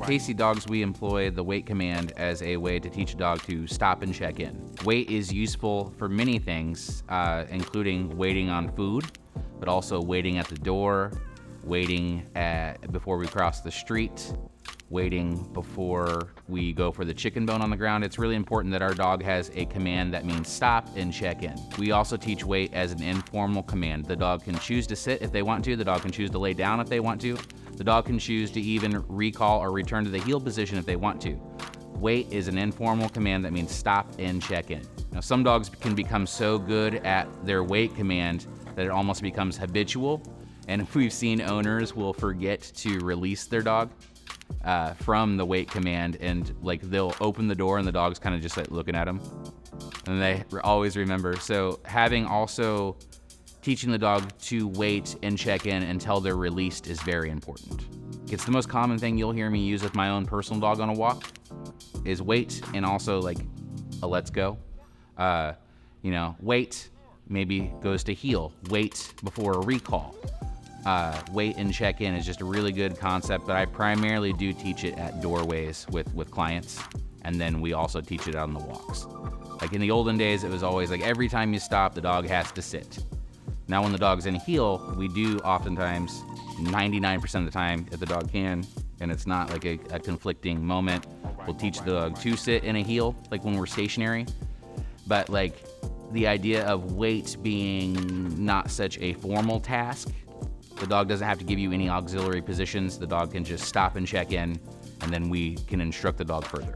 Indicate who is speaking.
Speaker 1: Tasty Dawgz, we employ the wait command as a way to teach a dog to stop and check in. Wait is useful for many things, including waiting on food, but also waiting at the door, waiting before we cross the street, waiting before we go for the chicken bone on the ground. It's really important that our dog has a command that means stop and check in. We also teach wait as an informal command. The dog can choose to sit if they want to. The dog can choose to lay down if they want to. The dog can choose to even recall or return to the heel position if they want to. Wait is an informal command that means stop and check in. Now, some dogs can become so good at their wait command that it almost becomes habitual. And we've seen owners will forget to release their dog from the wait command, and like they'll open the door and the dog's kind of just like looking at them, and they always remember. So having also teaching the dog to wait and check in until they're released is very important. It's the most common thing you'll hear me use with my own personal dog on a walk is wait, and also like a let's go. Wait maybe goes to heel. Wait before a recall. Wait and check in is just a really good concept, but I primarily do teach it at doorways with clients, and then we also teach it on the walks. Like in the olden days, it was always like every time you stop, the dog has to sit. Now when the dog's in heel, we do oftentimes, 99% of the time, if the dog can, and it's not like a conflicting moment, we'll teach the dog to sit in a heel, like when we're stationary. But like the idea of wait being not such a formal task, the dog doesn't have to give you any auxiliary positions. The dog can just stop and check in, and then we can instruct the dog further.